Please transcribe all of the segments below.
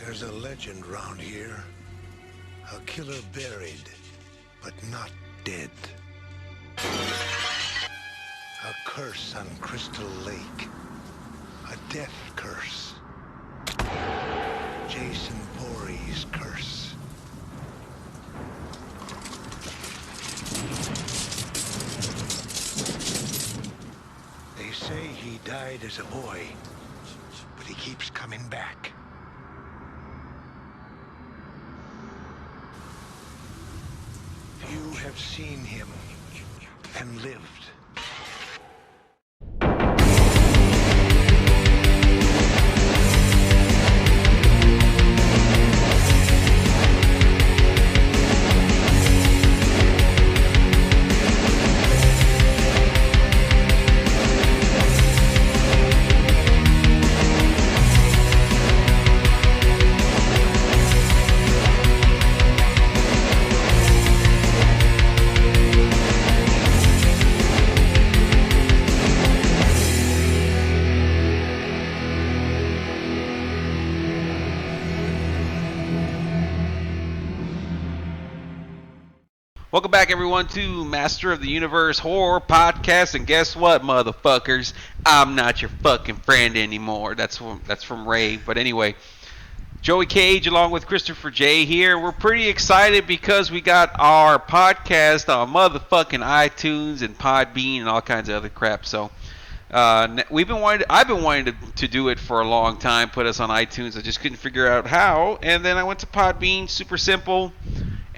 There's a legend round here. A killer buried, but not dead. A curse on Crystal Lake. A death curse. Jason Voorhees' curse. They say he died as a boy, but he keeps coming back. Few have seen him and lived. Welcome back, everyone, to Master of the Universe Horror Podcast. And guess what, motherfuckers? I'm not your fucking friend anymore. That's from Ray. But anyway, Joey Cage along with Christopher J here. We're pretty excited because we got our podcast on motherfucking iTunes and Podbean and all kinds of other crap. So I've been wanting to do it for a long time. Put us on iTunes. I just couldn't figure out how. And then I went to Podbean. Super simple.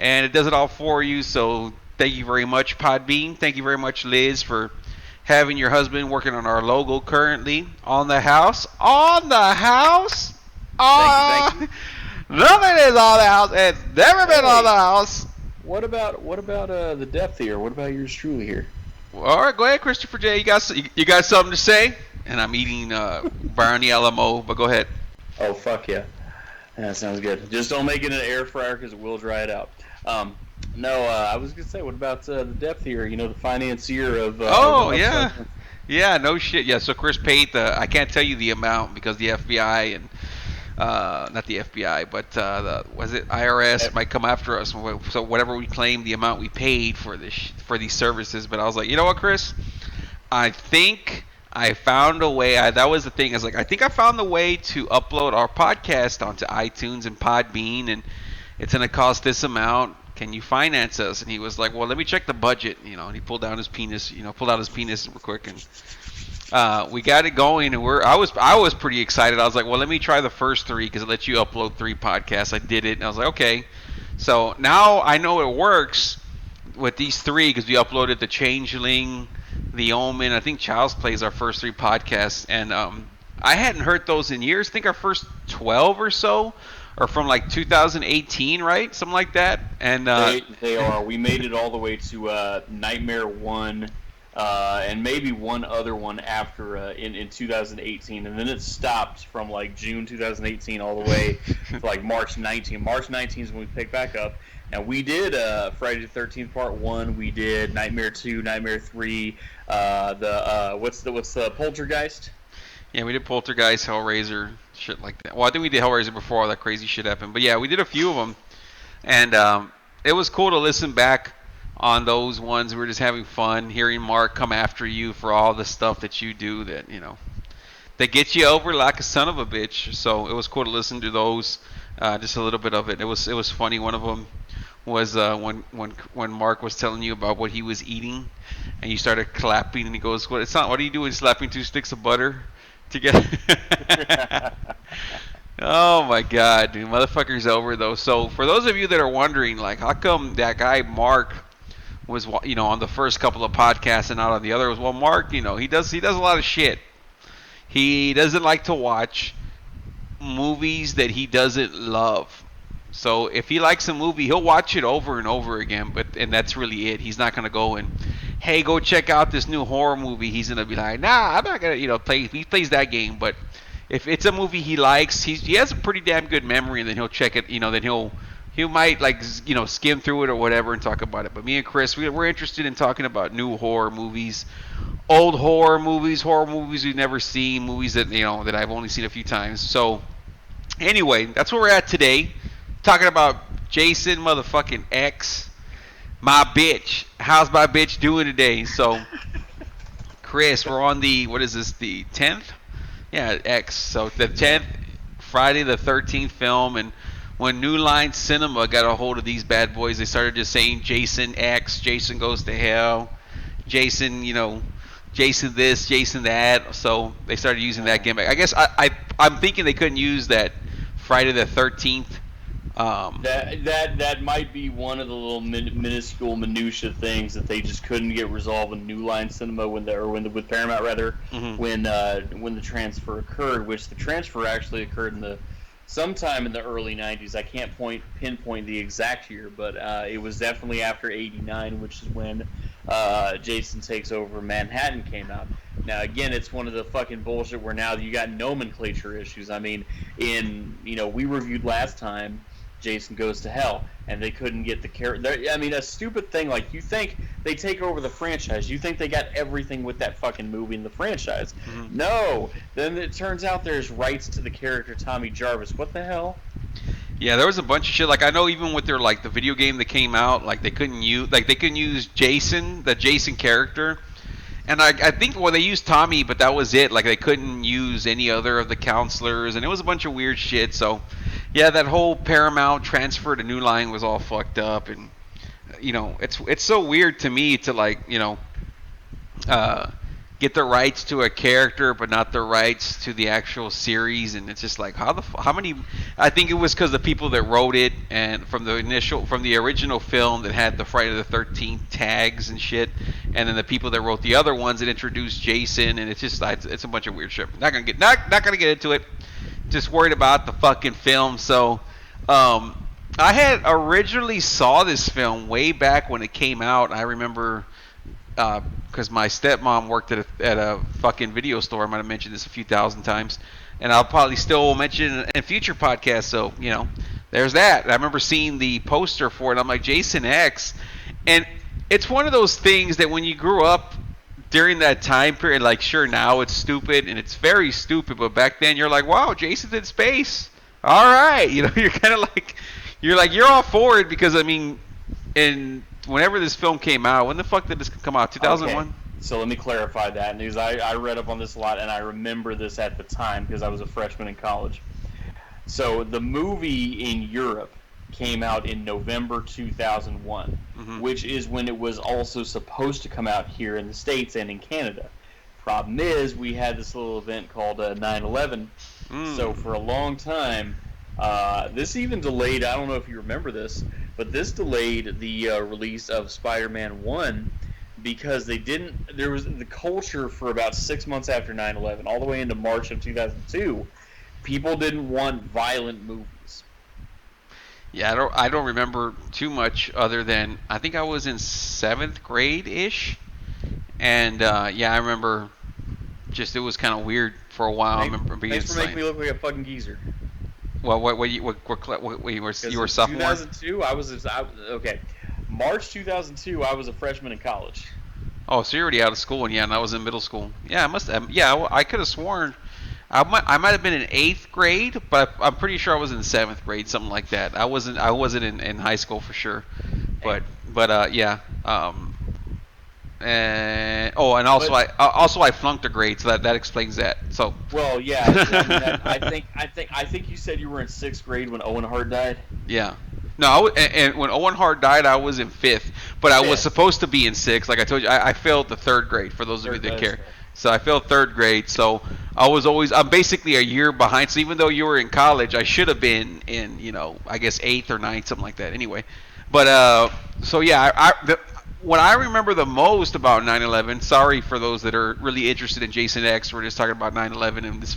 And it does it all for you, so thank you very much, Podbean. Thank you very much, Liz, for having your husband working on our logo currently on the house. On the house? Thank you. Nothing is on the house. It's never been on the house. What about the depth here? What about yours truly here? All right, go ahead, Christopher J. You got something to say? And I'm eating brownie Alamo, but go ahead. Oh, fuck yeah. That sounds good. Just don't make it in an air fryer because it will dry it out. I was going to say, what about the depth here? You know, the financier of... Yeah, no shit. Yeah, so Chris paid I can't tell you the amount because the FBI and... not the FBI, but was it IRS might come after us. So whatever we claim, the amount we paid for these services. But I was like, you know what, Chris? I think I found a way. That was the thing. I was like, I think I found the way to upload our podcast onto iTunes and Podbean, and it's going to cost this amount. Can you finance us? And he was like, well, let me check the budget. You know, and he pulled out his penis real quick, and we got it going. And I was pretty excited. I was like, well, let me try the first 3 because it lets you upload 3 podcasts. I did it, and I was like, okay. So now I know it works with these 3 because we uploaded the Changeling, the Omen. I think Child's Play is our first 3 podcasts, and I hadn't heard those in years. I think our first 12 or so are from like 2018, right? Something like that. And they are. We made it all the way to Nightmare 1 and maybe one other one after in 2018, and then it stopped from like June 2018 all the way to like March 19. March 19 is when we picked back up. Now we did Friday the 13th Part 1. We did Nightmare 2, Nightmare 3. What's the Poltergeist? Yeah, we did Poltergeist, Hellraiser, shit like that. Well, I think we did Hellraiser before all that crazy shit happened. But yeah, we did a few of them, and it was cool to listen back on those ones. We were just having fun hearing Mark come after you for all the stuff that you do that that gets you over like a son of a bitch. So it was cool to listen to those, just a little bit of it. It was funny. One of them was when Mark was telling you about what he was eating, and you started clapping, and he goes, "What? It's not. What are you doing? Slapping 2 sticks of butter together?" Oh my God, dude, motherfucker's over though. So for those of you that are wondering, like, how come that guy Mark was, on the first couple of podcasts and not on the other? Well, Mark, he does a lot of shit. He doesn't like to watch movies that he doesn't love. So if he likes a movie, he'll watch it over and over again, and that's really it. He's not gonna go and, hey, go check out this new horror movie. He's gonna be like, nah, I'm not gonna, play. He plays that game, but if it's a movie he likes, he has a pretty damn good memory, and then he'll check it. Then he might skim through it or whatever and talk about it. But me and Chris, we're interested in talking about new horror movies, old horror movies we've never seen, movies that that I've only seen a few times. So Anyway, that's where we're at today. Talking about Jason motherfucking X. My bitch. How's my bitch doing today? So, Chris, we're on the, what is this, the 10th? Yeah, X. So, the 10th, Friday the 13th film. And when New Line Cinema got a hold of these bad boys, they started just saying Jason X, Jason Goes to Hell, Jason, Jason this, Jason that. So, they started using that gimmick. I guess I'm thinking they couldn't use that Friday the 13th. That might be one of the little minuscule minutia things that they just couldn't get resolved in New Line Cinema with Paramount rather, when the transfer occurred. Which the transfer actually occurred sometime in the early '90s. I can't pinpoint the exact year, but it was definitely after '89, which is when Jason Takes Over Manhattan came out. Now again, it's one of the fucking bullshit where now you got nomenclature issues. I mean, we reviewed last time Jason Goes to Hell, and they couldn't get the character. I mean, a stupid thing like, you think they take over the franchise, you think they got everything with that fucking movie in the franchise. No, then it turns out there's rights to the character Tommy Jarvis. What the hell? Yeah, there was a bunch of shit. Like, I know even with their, like, the video game that came out, like, they couldn't use Jason, the Jason character. And I think, well, they used Tommy, but that was it. Like, they couldn't use any other of the counselors, and it was a bunch of weird shit. So, yeah, that whole Paramount transfer to New Line was all fucked up. And, it's so weird to me to, like, get the rights to a character, but not the rights to the actual series. And it's just like, how many? I think it was because the people that wrote it, and from the original film that had the Friday the 13th tags and shit, and then the people that wrote the other ones that introduced Jason, and it's just it's a bunch of weird shit. Not gonna get into it. Just worried about the fucking film. So, I had originally saw this film way back when it came out. I remember. Because my stepmom worked at a fucking video store. I might have mentioned this a few thousand times, and I'll probably still mention it in future podcasts. So, there's that. I remember seeing the poster for it. I'm like, Jason X, and it's one of those things that when you grew up during that time period, like, sure, now it's stupid and it's very stupid, but back then you're like, wow, Jason's in space. All right, you're kind of like, you're all for it because whenever this film came out, when the fuck did this come out? 2001? Okay. So let me clarify that, because I read up on this a lot, and I remember this at the time because I was a freshman in college. So the movie in Europe came out in November 2001, which is when it was also supposed to come out here in the States and in Canada. Problem is, we had this little event called 9/11, so for a long time, this even delayed, I don't know if you remember this, but this delayed the release of Spider-Man 1 because there was the culture for about 6 months after 9/11, all the way into March of 2002, people didn't want violent movies. Yeah, I don't remember too much other than, I think I was in 7th grade-ish, and I remember just, it was kind of weird for a while. I remember being Thanks for making me look like a fucking geezer. Well, you were sophomore? 2002, okay. March 2002, I was a freshman in college. Oh, so you're already out of school, and I was in middle school. Yeah, I must have. Yeah, I could have sworn I might have been in 8th grade, but I'm pretty sure I was in 7th grade, something like that. I wasn't in high school for sure, but yeah. And also I flunked a grade, so that explains that. So. Well, yeah, I think you said you were in 6th grade when Owen Hart died. Yeah. No, and when Owen Hart died, I was in 5th, but I was supposed to be in 6th. Like I told you, I failed the 3rd grade. For those of you that care, so I failed 3rd grade. So I'm basically a year behind. So even though you were in college, I should have been in, I guess 8th or 9th, something like that. Anyway, but so yeah, what I remember the most about 9/11, sorry for those that are really interested in Jason X, we're just talking about 9/11 and this.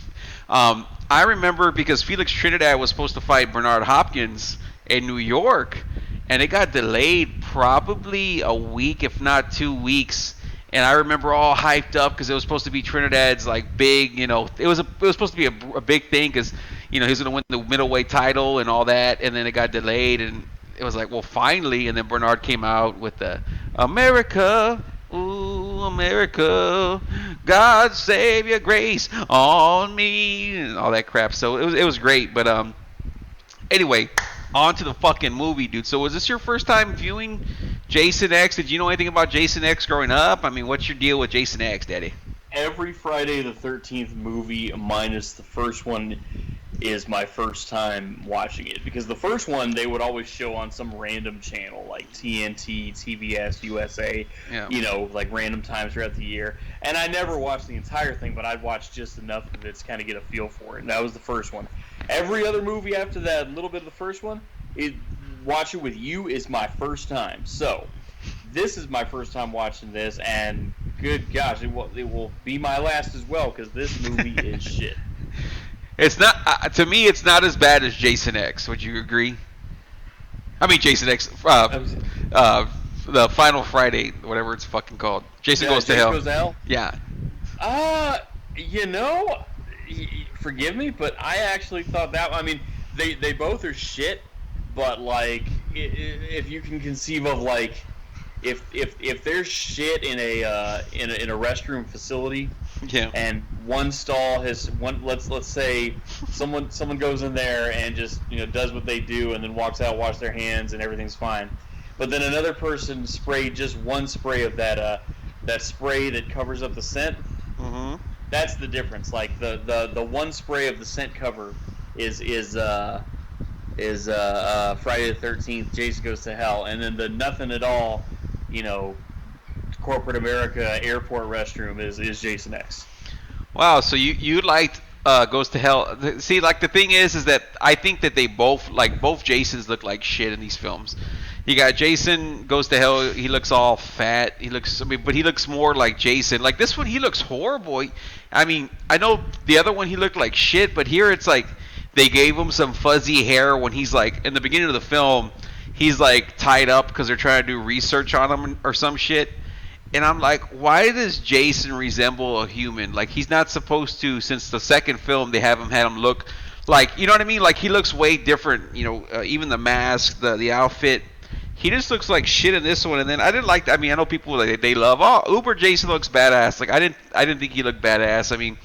I remember because Felix Trinidad was supposed to fight Bernard Hopkins in New York, and it got delayed probably a week, if not 2 weeks. And I remember all hyped up because it was supposed to be Trinidad's like big, it was supposed to be a big thing because he was going to win the middleweight title and all that, and then it got delayed and. It was like, well, finally, and then Bernard came out with the America, ooh, America, God save your grace on me, and all that crap. So it was great. But anyway, on to the fucking movie, dude. So was this your first time viewing Jason X? Did you know anything about Jason X growing up? I mean, what's your deal with Jason X, Daddy? Every Friday the 13th movie, minus the first one, is my first time watching it. Because the first one, they would always show on some random channel, like TNT, TBS, USA, like random times throughout the year. And I never watched the entire thing, but I'd watch just enough of it to kind of get a feel for it. And that was the first one. Every other movie after that, a little bit of the first one, watch it with you is my first time. So, this is my first time watching this, and good gosh, it will be my last as well, because this movie is shit. It's not, to me, it's not as bad as Jason X. Would you agree? I mean, Jason X, the Final Friday, whatever it's fucking called. Jason Goes to Hell. Goes to Hell? Yeah. Forgive me, but I actually thought that, I mean, they both are shit, but, like, if you can conceive of, like, if there's shit in a restroom facility, and one stall has let's say someone goes in there and just does what they do and then walks out, wash their hands, and everything's fine, but then another person sprayed just one spray of that spray that covers up the scent. Mm-hmm. That's the difference. Like the one spray of the scent cover is Friday the 13th, Jason Goes to Hell, and then the nothing at all, corporate America airport restroom is Jason X. Wow, so you liked Goes to Hell. See, like, the thing is that I think that they both Jasons look like shit in these films. You got Jason Goes to Hell, he looks all fat. But he looks more like Jason. Like, this one, he looks horrible. I mean, I know the other one he looked like shit, but here it's like they gave him some fuzzy hair when he's like, in the beginning of the film, he's like tied up because they're trying to do research on him or some shit. And I'm like, why does Jason resemble a human? Like, he's not supposed to. Since the second film, they had him look like, you know what I mean? Like, he looks way different. Even the mask, the outfit. He just looks like shit in this one. And then I didn't like. I mean, I know people they love. Uber Jason looks badass. Like, I didn't think he looked badass. I mean,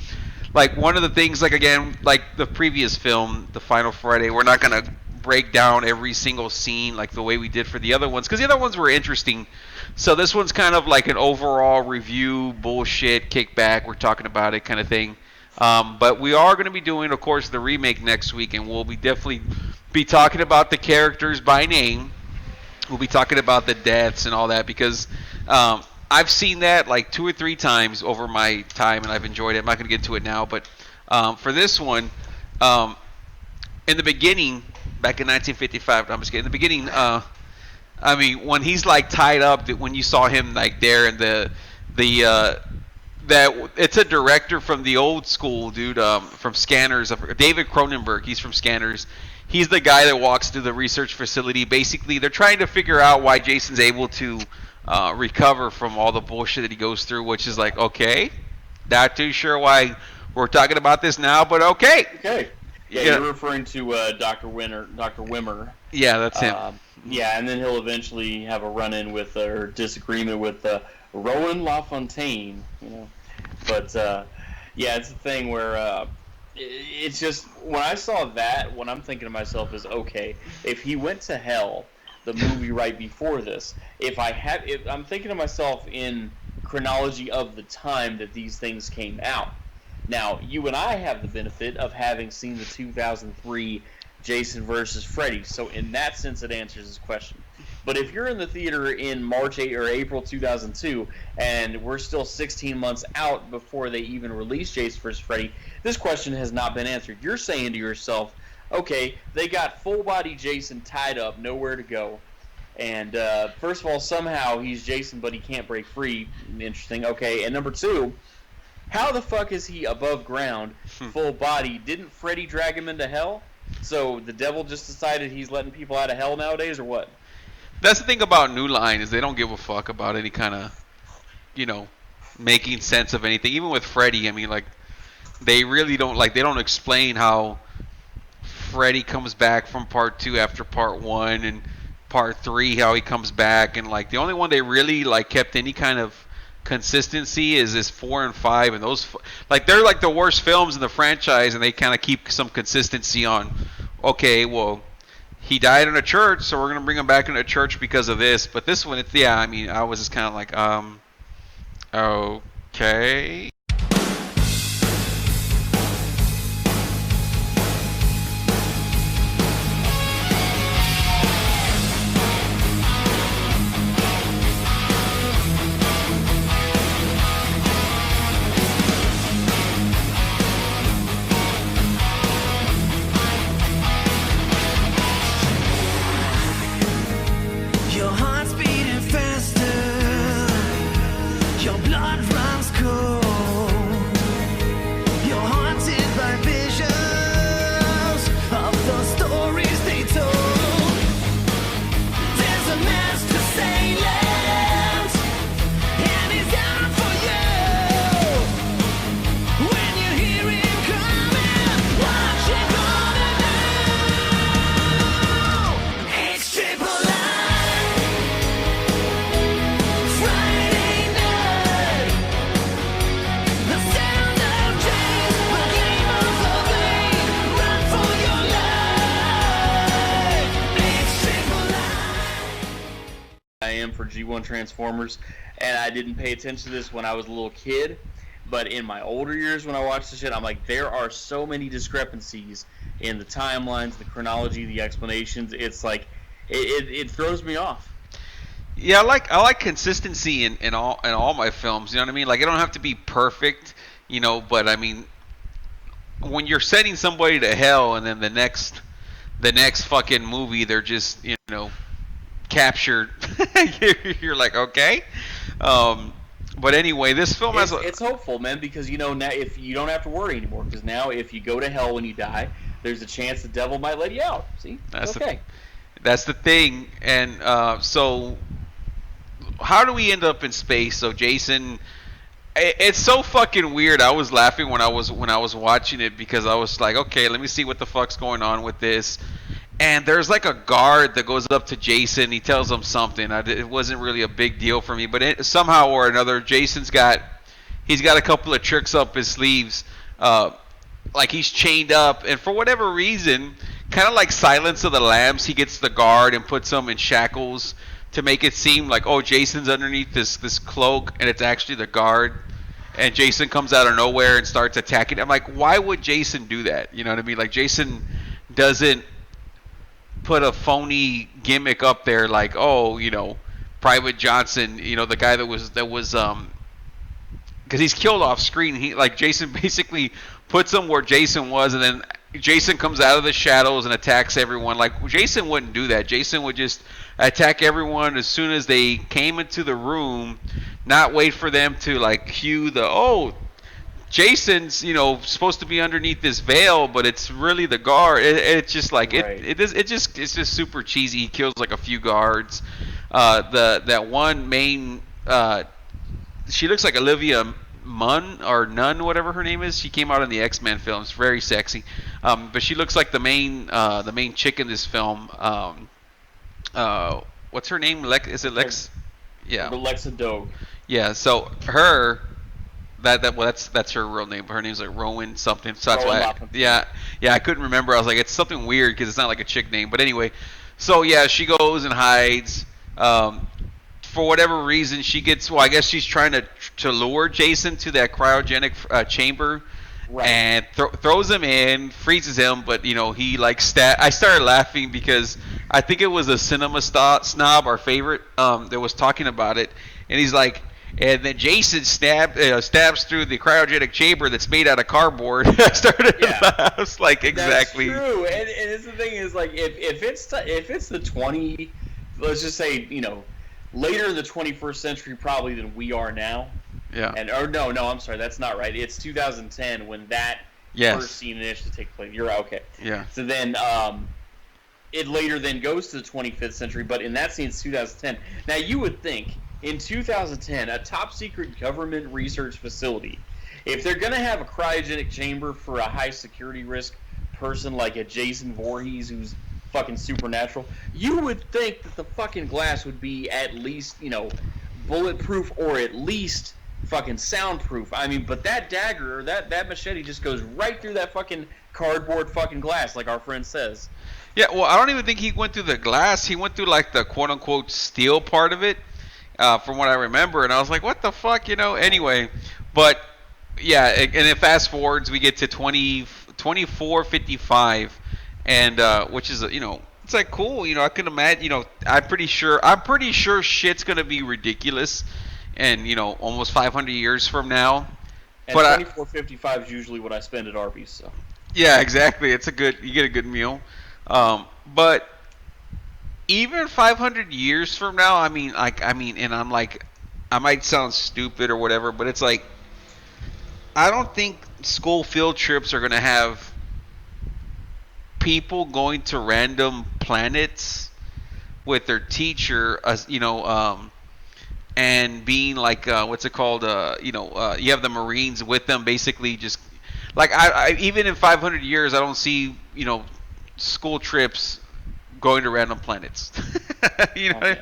like, one of the things, like, again, like the previous film, the Final Friday, we're not gonna break down every single scene like the way we did for the other ones, because the other ones were interesting. So this one's kind of like an overall review, bullshit, kickback, we're talking about it kind of thing. But we are going to be doing, of course, the remake next week, and we'll definitely be talking about the characters by name. We'll be talking about the deaths and all that, because I've seen that like 2 or 3 times over my time, and I've enjoyed it. I'm not going to get into it now, but for this one, in the beginning, back in 1955, I'm just kidding, in the beginning, I mean, when he's like tied up, when you saw him like there, and that it's a director from the old school, dude, from Scanners, David Cronenberg. He's from Scanners. He's the guy that walks through the research facility. Basically, they're trying to figure out why Jason's able to recover from all the bullshit that he goes through, which is like, okay, not too sure why we're talking about this now, but okay. Okay. Yeah, you're referring to Dr. Wimmer. Yeah, that's him. Yeah, and then he'll eventually have a run-in with or disagreement with Rowan LaFontaine, But yeah, it's a thing where it's just, when I saw that, what I'm thinking to myself is, okay, if he went to hell, the movie right before this, if I'm thinking to myself in chronology of the time that these things came out. Now, you and I have the benefit of having seen the 2003 Jason versus Freddy, so in that sense it answers this question. But if you're in the theater in March or April 2002, and we're still 16 months out before they even release Jason vs. Freddy, this question has not been answered. You're saying to yourself, okay, they got full-body Jason tied up, nowhere to go. And first of all, somehow he's Jason, but he can't break free. Interesting. Okay, and number two, how the fuck is he above ground, full body? Didn't Freddy drag him into hell? So the devil just decided he's letting people out of hell nowadays, or what? That's the thing about New Line, is they don't give a fuck about any kind of, making sense of anything. Even with Freddy, I mean, like, they really don't, they don't explain how Freddy comes back from part 2 after part 1, and part 3 how he comes back, and like the only one they really kept any kind of consistency is 4 and 5, and those like they're like the worst films in the franchise, and they kind of keep some consistency on. Okay, well, he died in a church, so we're gonna bring him back into a church because of this. But this one, I mean, I was just kind of like, okay. G1 Transformers, and I didn't pay attention to this when I was a little kid, but in my older years when I watched the shit, I'm like, there are so many discrepancies in the timelines, the chronology, the explanations. It's like it throws me off. Yeah, I like consistency in all my films. You know what I mean? Like, it don't have to be perfect, you know, but I mean, when you're sending somebody to hell and then the next fucking movie they're just, you know, captured, you're like, okay. But anyway, this film it's hopeful, man, because you know, now if you don't have to worry anymore, because now if you go to hell when you die, there's a chance the devil might let you out. See, that's okay. That's the thing. And so how do we end up in space? So Jason, it's so fucking weird. I was laughing when I was watching it, because I was like, okay, let me see what the fuck's going on with this. And there's like a guard that goes up to Jason. He tells him something. It wasn't really a big deal for me, but somehow or another, he's got a couple of tricks up his sleeves. Like he's chained up, and for whatever reason, kind of like Silence of the Lambs, he gets the guard and puts him in shackles to make it seem like, oh, Jason's underneath this cloak, and it's actually the guard. And Jason comes out of nowhere and starts attacking. I'm like, why would Jason do that? You know what I mean? Like, Jason doesn't put a phony gimmick up there like, oh, you know, Private Johnson, you know, the guy that was because he's killed off screen. He, like, Jason basically puts him where Jason was, and then Jason comes out of the shadows and attacks everyone. Like, Jason wouldn't do that. Jason would just attack everyone as soon as they came into the room, not wait for them to, like, cue the, oh, Jason's, you know, supposed to be underneath this veil, but it's really the guard. It's just like, right. It's just super cheesy. He kills like a few guards. That one main, she looks like Olivia Munn or Nunn, whatever her name is. She came out in the X-Men films, very sexy. But she looks like the main chick in this film. What's her name? Is it Lex? Yeah. Lexa Doig. Yeah. So her. That's her real name. But her name's like Rowan something. So that's why. I couldn't remember. I was like, it's something weird because it's not like a chick name. But anyway, so yeah, she goes and hides. For whatever reason, she gets. Well, I guess she's trying to lure Jason to that cryogenic chamber, right. And throws him in, freezes him. But you know, he like I started laughing because I think it was a cinema snob, our favorite, that was talking about it, and he's like. And then Jason stabs through the cryogenic chamber that's made out of cardboard. I started to laugh. I was like, exactly. That's true. And it's the thing is, like, if it's the 20, let's just say, you know, later in the 21st century probably than we are now. Yeah. No, I'm sorry, that's not right. It's 2010 when that first scene initially takes place. You're okay. Yeah. So then it later then goes to the 25th century, but in that scene it's 2010. Now you would think. In 2010, a top-secret government research facility, if they're going to have a cryogenic chamber for a high-security risk person like a Jason Voorhees who's fucking supernatural, you would think that the fucking glass would be at least, you know, bulletproof or at least fucking soundproof. I mean, but that dagger or that machete just goes right through that fucking cardboard fucking glass, like our friend says. Yeah, well, I don't even think he went through the glass. He went through like the quote unquote steel part of it, from what I remember. And I was like, what the fuck, Anyway, but yeah, and then fast forwards, we get to 24:55, and which is it's like cool. I can imagine. I'm pretty sure shit's gonna be ridiculous, and almost 500 years from now. And But 24.55 is usually what I spend at Arby's. So. Yeah, exactly. You get a good meal. But even 500 years from now, and I'm like, I might sound stupid or whatever, but it's like, I don't think school field trips are gonna have people going to random planets with their teacher, and being like, what's it called? You have the Marines with them, basically just like I even in 500 years, I don't see school trips going to random planets. Okay.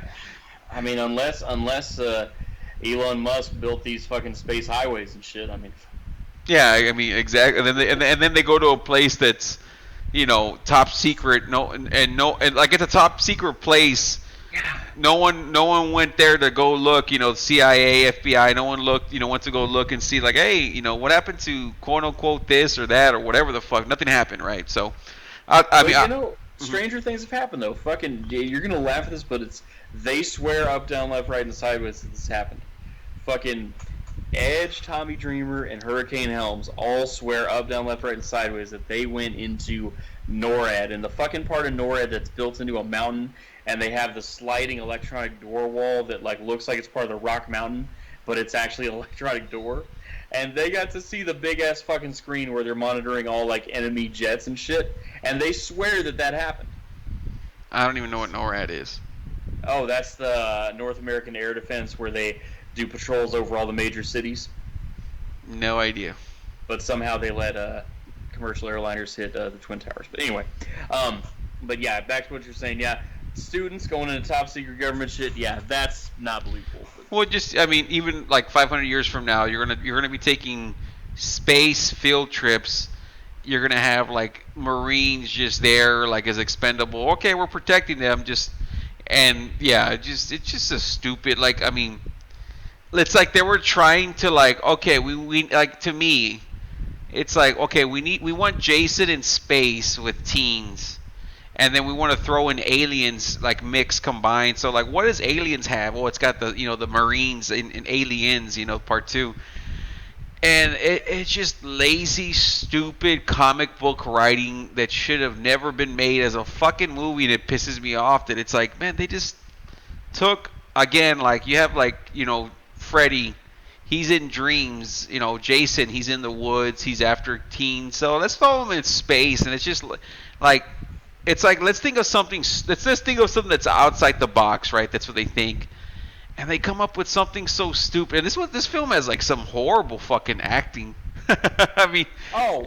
I mean, unless Elon Musk built these fucking space highways and shit. I mean. Yeah, I mean exactly. And then they go to a place that's top secret. And like it's a top secret place. No one went there to go look. CIA, FBI. No one looked. Went to go look and see like, hey, what happened to quote unquote this or that or whatever the fuck. Nothing happened, right? So. Stranger things have happened though. Fucking, you're gonna laugh at this, but they swear up, down, left, right, and sideways that this happened. Fucking Edge, Tommy Dreamer, and Hurricane Helms all swear up, down, left, right, and sideways that they went into NORAD, and the fucking part of NORAD that's built into a mountain, and they have the sliding electronic door wall that like looks like it's part of the Rock Mountain, but it's actually an electronic door. And they got to see the big ass fucking screen where they're monitoring all like enemy jets and shit, and they swear that happened. I don't even know what NORAD is. Oh, that's the North American Air Defense where they do patrols over all the major cities. No idea. But somehow they let commercial airliners hit the Twin Towers. But anyway, but yeah, back to what you're saying. Yeah, students going into top secret government shit. Yeah, that's not believable. Well, even like 500 years from now, you're gonna be taking space field trips. You're gonna have like Marines just there, like as expendable. Okay, we're protecting them. It's just a stupid. It's like they were trying to like, okay, we like to me, it's like, okay, we want Jason in space with teens. And then we want to throw in aliens, like mix combined. So like, what does aliens have? Well, it's got the the Marines in Aliens, part 2. And it's just lazy, stupid comic book writing that should have never been made as a fucking movie. And it pisses me off that it's like, man, they just took again, like you have like Freddy, he's in dreams. Jason, he's in the woods, he's after teens. So let's throw him in space, and it's just like. It's like let's think of something that's outside the box, right? That's what they think, and they come up with something so stupid. And this film has like some horrible fucking acting. I mean,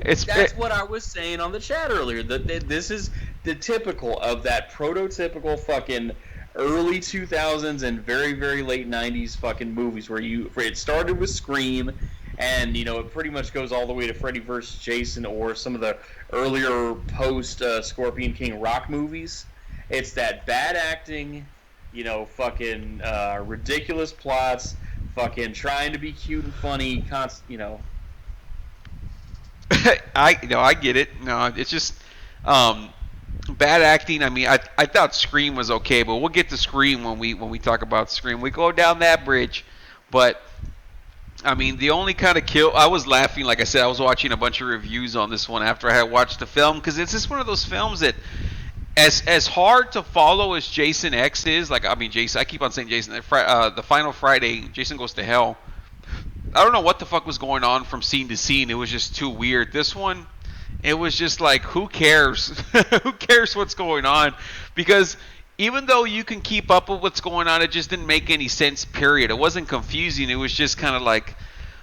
that's what I was saying on the chat earlier. That this is the typical of that prototypical fucking early 2000s and very very late 90s fucking movies where it started with Scream. And, it pretty much goes all the way to Freddy vs. Jason or some of the earlier post-Scorpion King rock movies. It's that bad acting, fucking ridiculous plots, fucking trying to be cute and funny, I get it. No, it's just bad acting. I mean, I thought Scream was okay, but we'll get to Scream when we talk about Scream. We go down that bridge, but... I mean, the only kind of kill... I was laughing, like I said, I was watching a bunch of reviews on this one after I had watched the film, because it's just one of those films that, as hard to follow as Jason X is, Jason, I keep on saying Jason, the Final Friday, Jason Goes to Hell, I don't know what the fuck was going on from scene to scene. It was just too weird. This one, it was just like, who cares? Who cares what's going on? Because... even though you can keep up with what's going on, it just didn't make any sense, period. It wasn't confusing. It was just kind of like,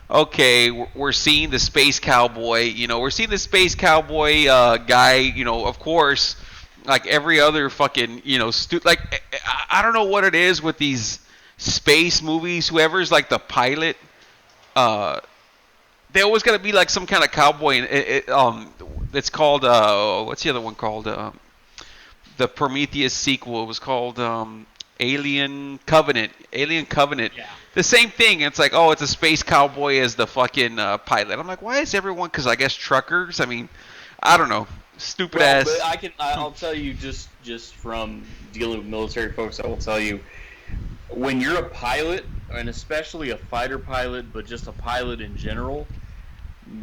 okay, we're seeing the space cowboy. We're seeing the space cowboy guy, of course, like every other fucking, I don't know what it is with these space movies. Whoever's like the pilot they always got to be like some kind of cowboy. And it's called what's the other one called? The Prometheus sequel. It was called Alien Covenant. Alien Covenant. Yeah. The same thing. It's like, oh, it's a space cowboy as the fucking pilot. I'm like, why is everyone? Because I guess truckers. I mean, I don't know. Stupid ass. But I'll tell you just from dealing with military folks, I will tell you, when you're a pilot, and especially a fighter pilot, but just a pilot in general,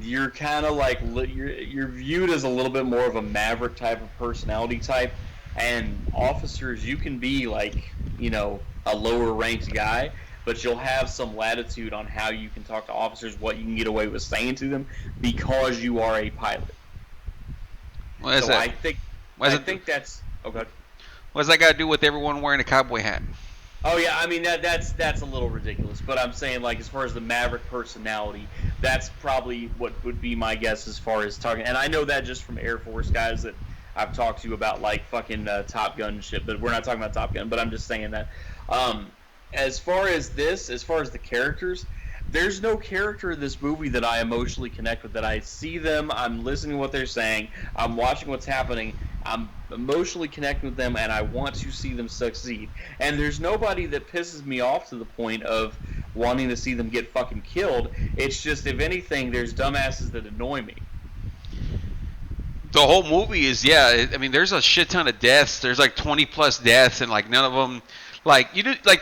you're kind of like you're viewed as a little bit more of a maverick type of personality type. And officers, you can be like, a lower ranked guy, but you'll have some latitude on how you can talk to officers, what you can get away with saying to them, because you are a pilot. What is that? I think that's okay. What does that got to do with everyone wearing a cowboy hat? Oh yeah, I mean that's a little ridiculous, but I'm saying, like, as far as the maverick personality, that's probably what would be my guess as far as talking. And I know that just from Air Force guys that I've talked to about, like, fucking Top Gun shit, but we're not talking about Top Gun. But I'm just saying that as far as the characters, there's no character in this movie that I emotionally connect with, that I see them, I'm listening to what they're saying, I'm watching what's happening, I'm emotionally connecting with them, and I want to see them succeed. And there's nobody that pisses me off to the point of wanting to see them get fucking killed. It's just, if anything, there's dumbasses that annoy me. The whole movie is, I mean, there's a shit ton of deaths. There's like 20 plus deaths, and like none of them, like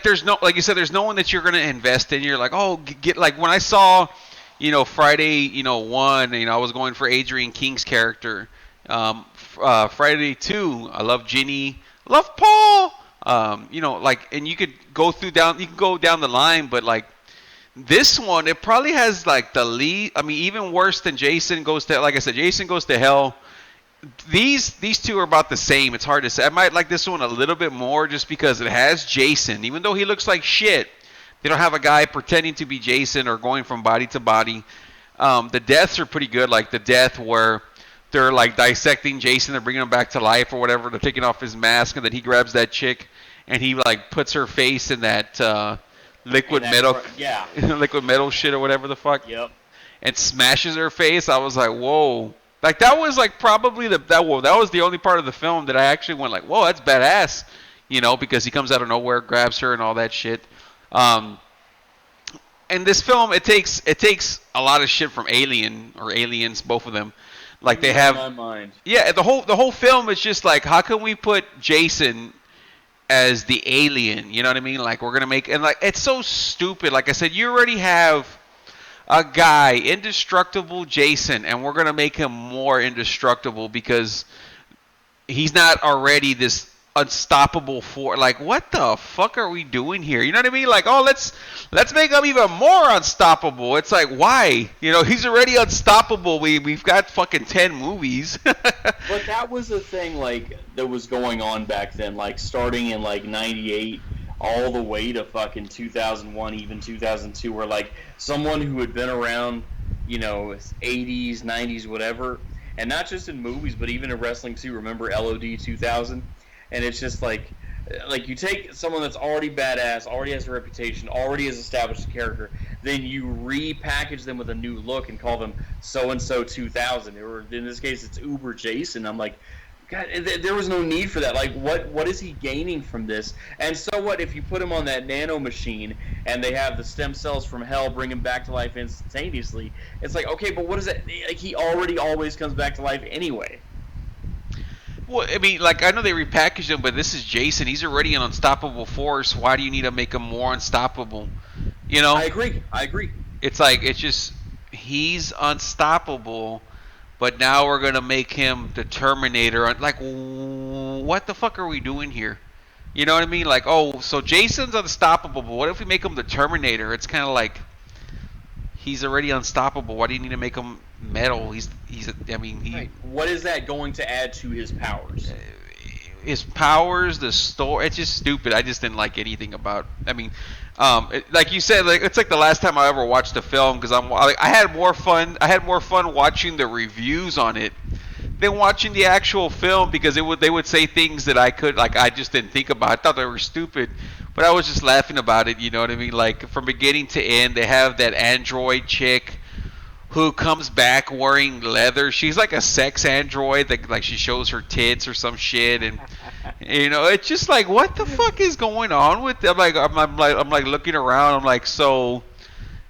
there's no, like you said, there's no one that you're gonna invest in. You're like, oh, get like when I saw, Friday, 1, I was going for Adrian King's character. Friday 2, I love Ginny, love Paul. And you could go down the line, but like this one, it probably has like the lead. I mean, even worse than Jason Goes to, like I said, Jason Goes to Hell. These two are about the same. It's hard to say. I might like this one a little bit more just because it has Jason. Even though he looks like shit, they don't have a guy pretending to be Jason or going from body to body. The deaths are pretty good. Like the death where they're like dissecting Jason, they're bringing him back to life or whatever. They're taking off his mask, and then he grabs that chick and he like puts her face in that liquid metal liquid metal shit or whatever the fuck. Yep. And smashes her face. I was like, whoa. Like that was like probably that was the only part of the film that I actually went like, whoa, that's badass. Because he comes out of nowhere, grabs her and all that shit. And this film, it takes a lot of shit from Alien or Aliens, both of them. Like they have, my mind. Yeah, the whole film is just like, how can we put Jason as the alien? You know what I mean? Like we're gonna make, and like it's so stupid. Like I said, you already have a guy, indestructible Jason, and we're gonna make him more indestructible because he's not already this unstoppable force. Like, what the fuck are we doing here? You know what I mean? Like, oh, let's make him even more unstoppable. It's like, why? He's already unstoppable. We've got fucking 10 movies. But that was the thing, like, that was going on back then, like starting in like 98 all the way to fucking 2001, even 2002, where like someone who had been around, 80s, 90s, whatever, and not just in movies, but even in wrestling too. Remember LOD 2000? And it's just like you take someone that's already badass, already has a reputation, already has established a character, then you repackage them with a new look and call them so-and-so 2000, or in this case it's Uber Jason. I'm like, God, there was no need for that. Like, what is he gaining from this? And so what if you put him on that nano machine and they have the stem cells from hell bring him back to life instantaneously? It's like, okay, but what is that? Like, he already always comes back to life anyway. Well, I mean, like, I know they repackaged him, but this is Jason. He's already an unstoppable force. Why do you need to make him more unstoppable? I agree. It's like, it's just, he's unstoppable, but now we're going to make him the Terminator. Like, what the fuck are we doing here? You know what I mean? Like, oh, so Jason's unstoppable, but what if we make him the Terminator? It's kind of like, he's already unstoppable. Why do you need to make him metal? Right. What is that going to add to his powers? His powers, the story, it's just stupid. I just didn't like anything about. I mean, like you said, like it's like the last time I ever watched a film because I had more fun. I had more fun watching the reviews on it than watching the actual film because they would say things that I just didn't think about. I thought they were stupid. But I was just laughing about it, you know what I mean? Like from beginning to end, they have that android chick who comes back wearing leather. She's like a sex android, like she shows her tits or some shit, and you know, it's just like, what the fuck is going on with them? I'm like looking around. I'm like, so,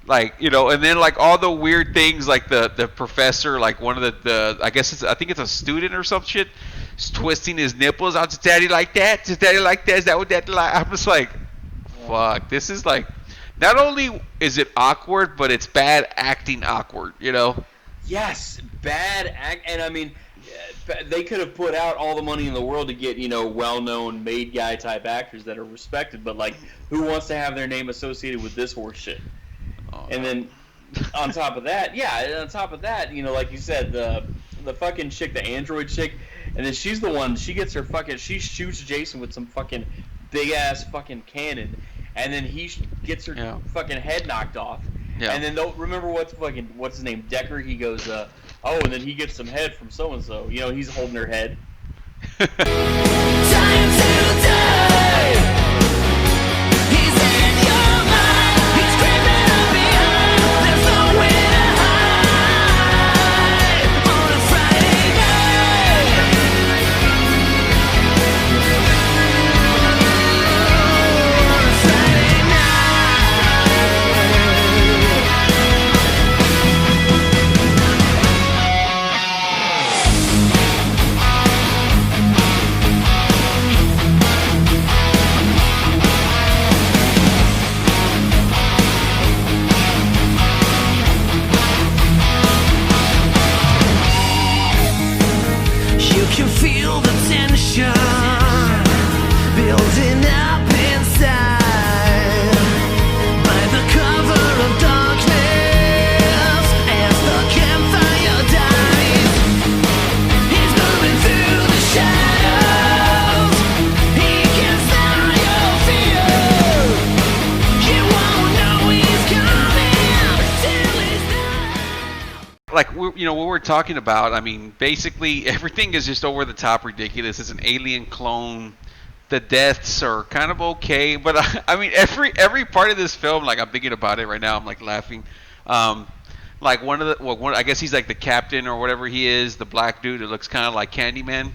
like, you know, and then like all the weird things, like the professor, like one of I think it's a student or some shit, is twisting his nipples out to daddy like that. Does daddy like that? Is that what that like? I'm just like, fuck. This is like, not only is it awkward, but it's bad acting awkward. You know? Yes, bad act, and I mean, they could have put out all the money in the world to get, you know, well-known made guy type actors that are respected, but like, who wants to have their name associated with this horse shit? And then on top of that, you know, like you said, the fucking chick, the android chick, and then she's the one, she shoots Jason with some fucking big ass fucking cannon, and then he gets her fucking head knocked off. Yeah. And then remember what's his name, Decker? He goes, oh, and then he gets some head from so and so. You know, he's holding her head. Time to die. He's in your mind. He's creeping up behind. There's nowhere to hide on a Friday night. On a Friday can feel the tension building up inside by the cover of darkness as the campfire dies. He's moving through the shadows. He can smell your fear. You won't know he's coming till he's there. Like, you know, what we're talking about, I mean, basically everything is just over the top ridiculous. It's an alien clone. The deaths are kind of okay, but I mean, every part of this film, like, I'm thinking about it right now, I'm like laughing. Like I guess he's like the captain or whatever he is, the black dude that looks kind of like Candyman.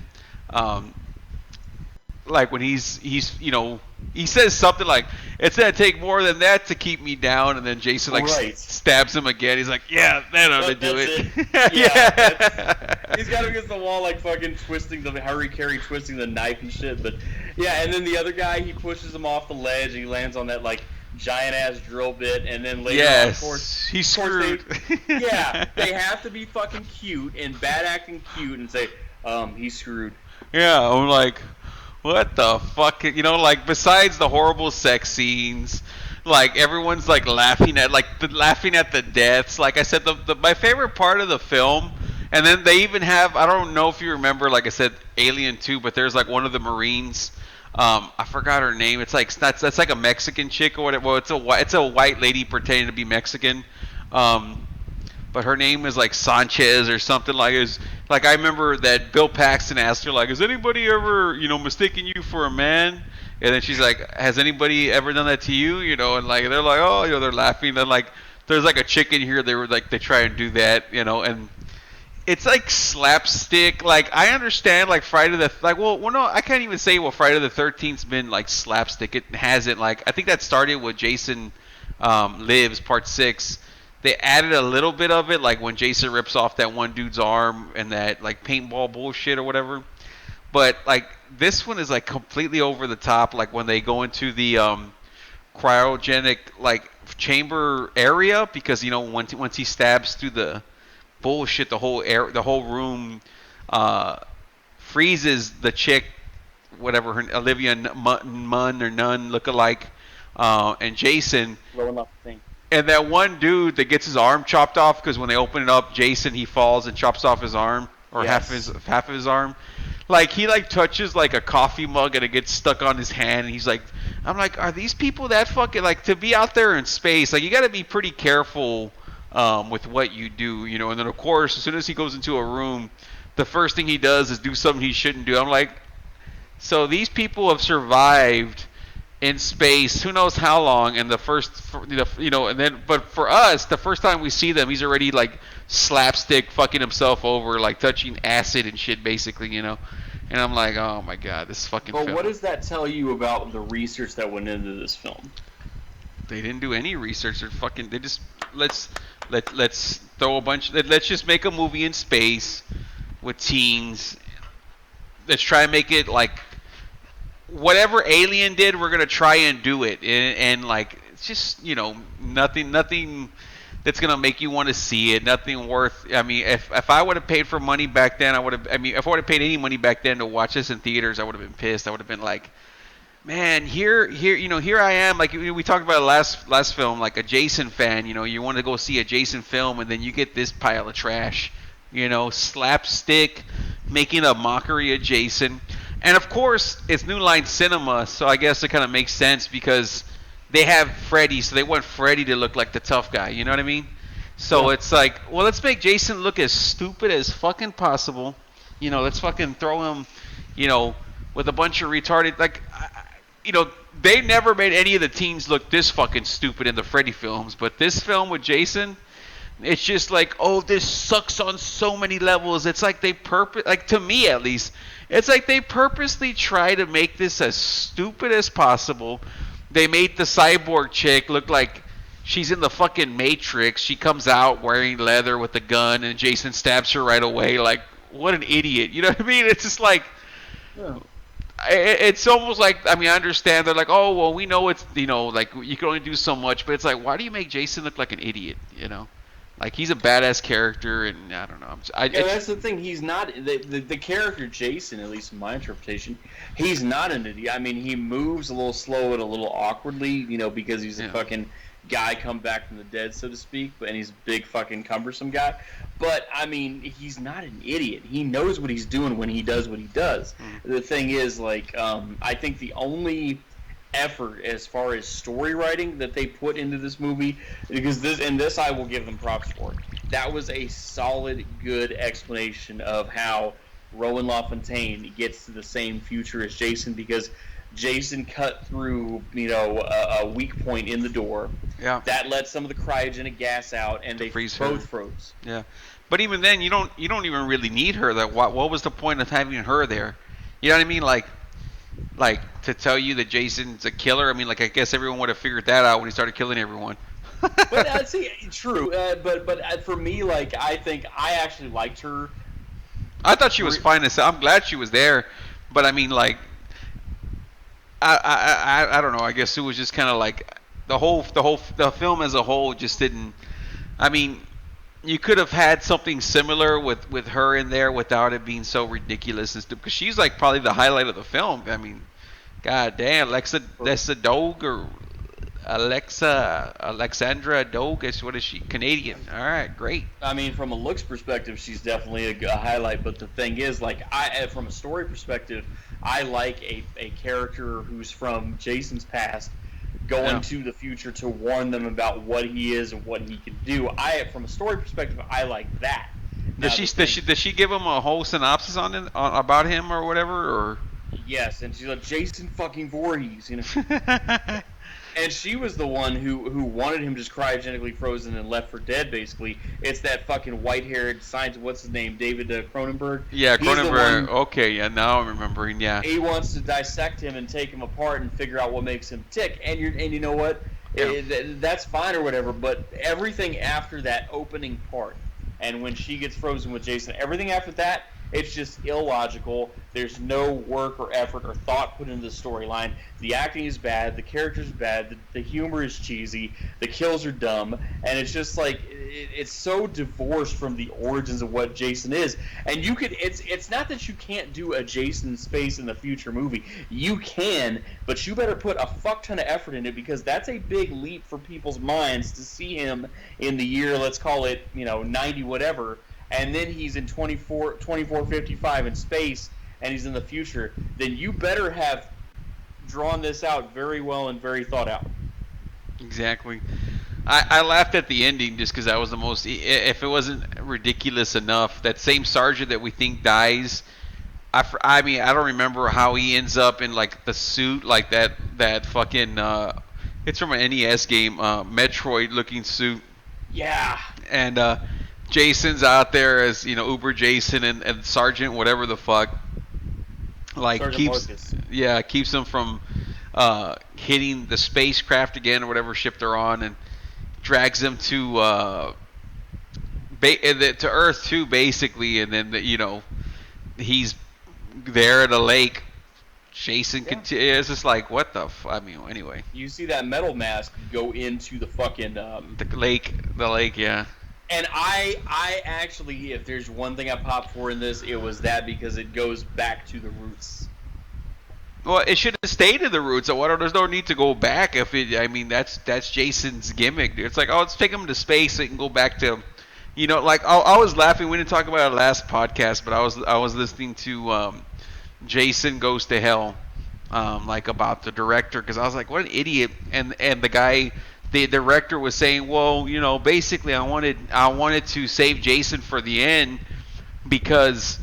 Like when he's you know, he says something like, it's gonna take more than that to keep me down, and then Jason like stabs him again. He's like, yeah, that ought to do it. Yeah, he's got him against the wall, like fucking twisting Harry Carey twisting the knife and shit. But yeah, and then the other guy, he pushes him off the ledge. And he lands on that like giant ass drill bit, and then later on, of course, he's screwed. They have to be fucking cute and bad acting cute and say, he's screwed. Yeah, I'm like, what the fuck? You know, like, besides the horrible sex scenes, like, everyone's, like, laughing at the deaths. Like I said, my favorite part of the film, and then they even have, I don't know if you remember, like I said, Alien 2, but there's, like, one of the Marines, I forgot her name. It's like, that's like a Mexican chick or whatever. Well, it's a white lady pretending to be Mexican. But her name is like Sanchez or something like is. Like I remember that Bill Paxton asked her like, has anybody ever, you know, mistaken you for a man? And then she's like, has anybody ever done that to you? You know, and like they're like, oh, you know, they're laughing. And like, there's like a chick in here. They were like, they try and do that, you know, and it's like slapstick. Like I understand like Friday the well no, I can't even say well Friday the 13th's been like slapstick. It hasn't. Like I think that started with Jason Lives Part 6. They added a little bit of it, like when Jason rips off that one dude's arm and that like paintball bullshit or whatever. But like this one is like completely over the top. Like when they go into the cryogenic like chamber area, because you know once he stabs through the bullshit, the whole room freezes the chick, whatever her Olivia Munn or Nunn look-alike, and Jason. Blowing up the thing. And that one dude that gets his arm chopped off, because when they open it up, Jason, he falls and chops off his arm, or half of his arm. Like he like touches like a coffee mug and it gets stuck on his hand, and he's like, I'm like, are these people that fucking like to be out there in space? Like you got to be pretty careful with what you do, you know. And then of course, as soon as he goes into a room, the first thing he does is do something he shouldn't do. I'm like, so these people have survived in space, who knows how long, and the first, and then, but for us, the first time we see them, he's already like slapstick fucking himself over, like touching acid and shit, basically, and I'm like, oh my god, this fucking But film. what does that tell you about the research that went into this film? They didn't do any research. They just let's throw a bunch. Let's just make a movie in space with teens. Let's try and make it like whatever Alien did. We're gonna try and do it, and like it's just nothing that's gonna make you want to see it. Nothing worth. I mean, if I would have paid for money back then, I would have. I mean, if I would have paid any money back then to watch this in theaters, I would have been pissed. I would have been like, man, here I am. Like we talked about last film, like a Jason fan. You want to go see a Jason film, and then you get this pile of trash. Slapstick, making a mockery of Jason, and of course it's New Line Cinema, so I guess it kind of makes sense because they have Freddy, so they want Freddy to look like the tough guy. You know what I mean? So it's like, well, let's make Jason look as stupid as fucking possible. Let's fucking throw him, with a bunch of retarded they never made any of the teens look this fucking stupid in the Freddy films, but this film with Jason, it's just like, oh, this sucks on so many levels. It's like to me at least, it's like they purposely try to make this as stupid as possible. They made the cyborg chick look like she's in the fucking Matrix. She comes out wearing leather with a gun, and Jason stabs her right away. Like, what an idiot. You know what I mean? It's just like... Yeah. It's almost like, I understand they're like, oh, well, we know it's, like you can only do so much, but it's like, why do you make Jason look like an idiot, Like, he's a badass character, and I don't know. That's the thing. He's not, the character Jason, at least in my interpretation, he's not an idiot. I mean, he moves a little slow and a little awkwardly, because he's a fucking guy come back from the dead, so to speak, and he's a big fucking cumbersome guy. But, I mean, he's not an idiot. He knows what he's doing when he does what he does. The thing is, like, I think the only effort as far as story writing that they put into this movie, because this I will give them props for. That was a solid, good explanation of how Rowan LaFontaine gets to the same future as Jason, because Jason cut through, a weak point in the door. Yeah. That let some of the cryogenic gas out, and they both froze. Yeah. But even then, you don't even really need her. What was the point of having her there? You know what I mean? Like to tell you that Jason's a killer. I mean, like, I guess everyone would have figured that out when he started killing everyone. But see, true. But for me, like, I think I actually liked her. I thought she was fine. I'm glad she was there. But I mean, like, I don't know. I guess it was just kind of like the film as a whole just didn't. I mean, you could have had something similar with her in there without it being so ridiculous and stupid. Because she's like probably the highlight of the film. I mean, god damn, Lexa Doig or Alexandra Doig. What is she? Canadian. All right, great. I mean, from a looks perspective, she's definitely a highlight. But the thing is, like, from a story perspective, I like a character who's from Jason's past going to the future to warn them about what he is and what he can do. From a story perspective, I like that. Does she give him a whole synopsis about him or whatever? Or yes, and she's like, Jason fucking Voorhees, And she was the one who wanted him just cryogenically frozen and left for dead, basically. It's that fucking white-haired scientist, what's his name, David Cronenberg? Yeah, Cronenberg. Okay, yeah, now I'm remembering, yeah. He wants to dissect him and take him apart and figure out what makes him tick. And you know what? Yeah. That's fine or whatever, but everything after that opening part, and when she gets frozen with Jason, everything after that, it's just illogical. There's no work or effort or thought put into the storyline. The acting is bad. The character's bad. The humor is cheesy. The kills are dumb. And it's just like, it's so divorced from the origins of what Jason is. And it's not that you can't do a Jason Space in the Future movie. You can, but you better put a fuck ton of effort in it, because that's a big leap for people's minds to see him in the year, let's call it, 90 whatever, and then he's in 2455 in space, and he's in the future, then you better have drawn this out very well and very thought out. Exactly. I laughed at the ending just because that was the most... If it wasn't ridiculous enough, that same sergeant that we think dies I mean, I don't remember how he ends up in like the suit, like that fucking. It's from an NES game, Metroid looking suit. Yeah. And Jason's out there as Uber Jason and Sergeant whatever the fuck. Like Sergeant Marcus. Keeps them from hitting the spacecraft again or whatever ship they're on, and drags them to Earth too, basically, and then he's there at a lake. Jason it's just like, what the I mean, anyway. You see that metal mask go into the fucking the lake, yeah. And I actually, if there's one thing I popped for in this, it was that, because it goes back to the roots. Well, it should have stayed in the roots. There's no need to go back. That's Jason's gimmick. It's like, let's take him to space so he can go back to, like I was laughing. We didn't talk about it last podcast, but I was listening to Jason Goes to Hell, like about the director, because I was like, what an idiot. And the guy, the director, was saying, well, basically I wanted to save Jason for the end because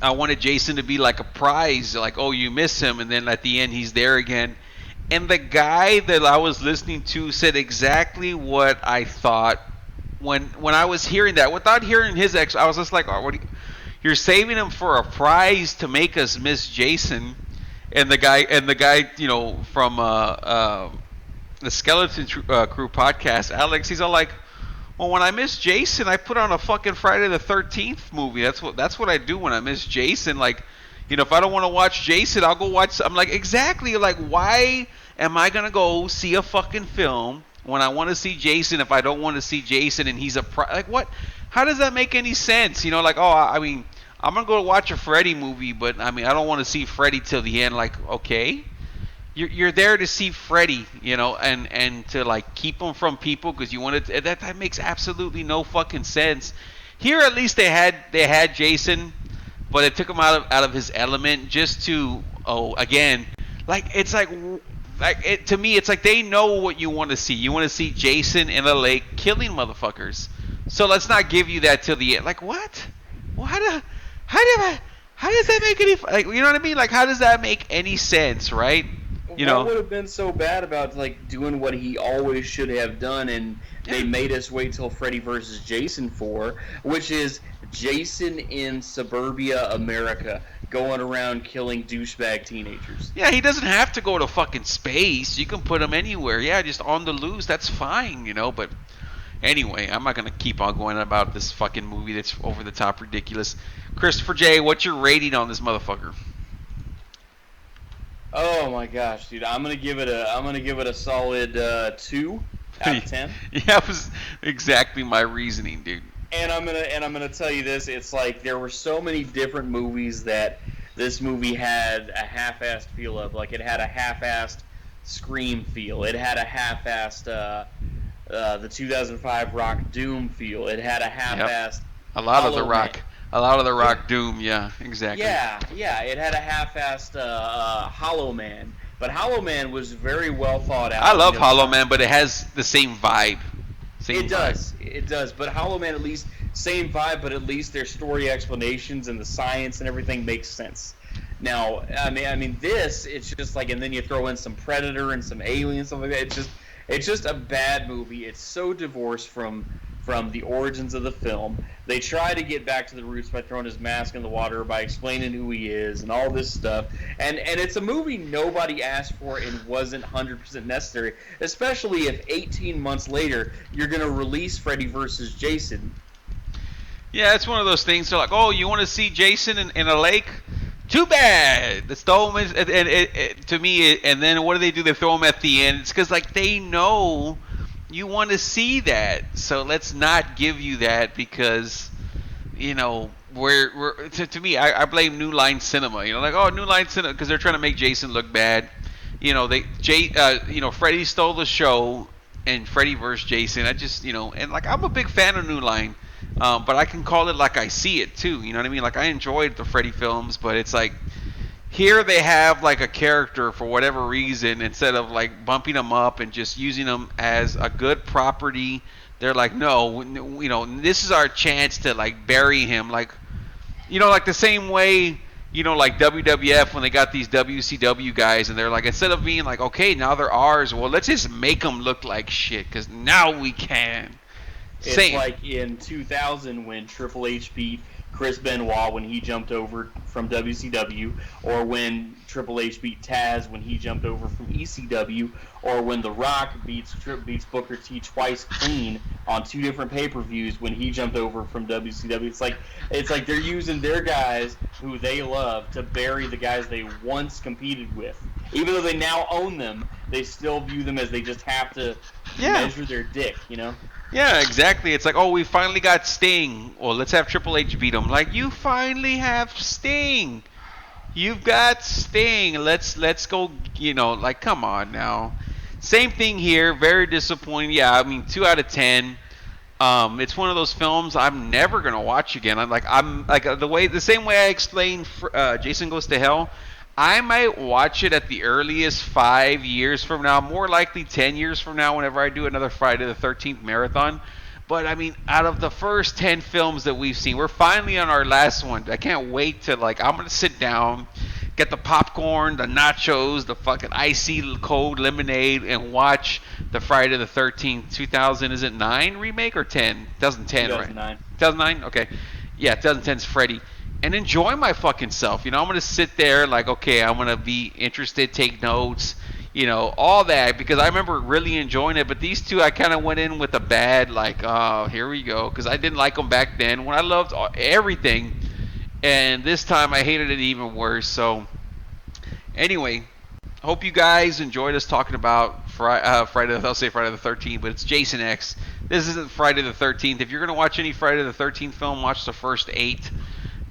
I wanted Jason to be like a prize, like, oh, you miss him, and then at the end he's there again. And the guy that I was listening to said exactly what I thought when I was hearing that. Without hearing his I was just like, oh, you're saving him for a prize to make us miss Jason. And the guy, from the Skeleton Crew podcast, Alex, he's all like, well, when I miss Jason, I put on a fucking Friday the 13th movie. That's what I do when I miss Jason. Like, if I don't want to watch Jason, I'll go watch. I'm like, exactly. Like, why am I gonna go see a fucking film when I want to see Jason if I don't want to see Jason and he's like, what? How does that make any sense? Like, oh, I mean, I'm gonna go watch a Freddy movie, but I mean, I don't want to see Freddy till the end. Like, okay. You're there to see Freddy, and to like keep him from people because you wanted to, that makes absolutely no fucking sense. Here at least they had Jason, but it took him out of his element just to again, like it's like it to me it's like they know what you want to see. You want to see Jason in a lake killing motherfuckers. So let's not give you that till the end. Like what? Well, how does that make any like you know what I mean? Like how does that make any sense, right? What would have been so bad about like doing what he always should have done, and they made us wait till Freddy versus Jason 4, which is Jason in suburbia America going around killing douchebag teenagers. Yeah, he doesn't have to go to fucking space. You can put him anywhere. Yeah, just on the loose. That's fine, But anyway, I'm not gonna keep on going about this fucking movie that's over the top ridiculous. Christopher J, what's your rating on this motherfucker? Oh my gosh, dude! I'm gonna give it a solid 2 out of 10. Yeah, that was exactly my reasoning, dude. And I'm gonna tell you this: it's like there were so many different movies that this movie had a half-assed feel of. Like it had a half-assed Scream feel. It had a half-assed the 2005 Rock Doom feel. It had a half-assed A lot of the Rock Doom, yeah, exactly. Yeah, it had a half-assed Hollow Man, but Hollow Man was very well thought out. I love Hollow Man, but it has the same vibe. It does, but Hollow Man at least same vibe, but at least their story explanations and the science and everything makes sense. Now, I mean, this it's just like, and then you throw in some Predator and some Alien stuff like that. It's just a bad movie. It's so divorced from the origins of the film. They try to get back to the roots by throwing his mask in the water, by explaining who he is, and all this stuff. And it's a movie nobody asked for and wasn't 100% necessary, especially if 18 months later you're going to release Freddy vs. Jason. Yeah, it's one of those things. So like, oh, you want to see Jason in a lake? Too bad. The throw him to me, and then what do? They throw him at the end. It's because like they know you want to see that, so let's not give you that because, we're to me, I blame New Line Cinema. Like, oh, New Line Cinema, because they're trying to make Jason look bad. Freddy stole the show, and Freddy vs. Jason. I just, and like I'm a big fan of New Line, but I can call it like I see it too. You know what I mean? Like I enjoyed the Freddy films, but it's like, here they have like a character for whatever reason, instead of like bumping them up and just using them as a good property, they're like, no, this is our chance to like bury him, like, like the same way you know, like WWF when they got these WCW guys, and they're like, instead of being like, okay, now they're ours, well, let's just make them look like shit, because now we can. It's Same. like in 2000 when Triple H beat Chris Benoit when he jumped over from WCW, or when Triple H beat Taz when he jumped over from ECW, or when The Rock beats Booker T twice clean on 2 different pay-per-views when he jumped over from WCW. It's like they're using their guys who they love to bury the guys they once competed with. Even though they now own them, they still view them as they just have to measure their dick, you know? Yeah, exactly. It's like, oh, we finally got Sting. Well, let's have Triple H beat him. Like, you finally have Sting. You've got Sting. Let's go, you know, like, come on now. Same thing here. Very disappointing. Yeah, I mean, 2 out of 10. It's one of those films I'm never gonna watch again. I'm like the same way I explained Jason Goes to Hell. I might watch it at the earliest 5 years from now, more likely 10 years from now whenever I do another Friday the 13th marathon. But, I mean, out of the first 10 films that we've seen, we're finally on our last one. I can't wait to, like, I'm going to sit down, get the popcorn, the nachos, the fucking icy cold lemonade, and watch the Friday the 13th 2009 remake or 10? 2010, 2009. right? 2009? Okay. Yeah, 2010's Freddy. And enjoy my fucking self. You know, I'm going to sit there like, okay, I'm going to be interested, take notes, you know, all that. Because I remember really enjoying it. But these two, I kind of went in with a bad, like, oh, here we go. Because I didn't like them back then when I loved everything. And this time I hated it even worse. So, anyway, hope you guys enjoyed us talking about Friday the 13th. But it's Jason X. This isn't Friday the 13th. If you're going to watch any Friday the 13th film, watch the first 8.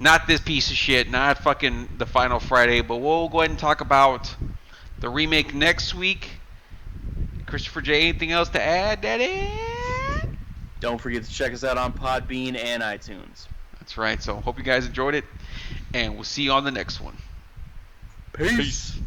Not this piece of shit, not fucking the final Friday, but we'll go ahead and talk about the remake next week. Christopher J, anything else to add, Daddy? Don't forget to check us out on Podbean and iTunes. That's right, so hope you guys enjoyed it, and we'll see you on the next one. Peace.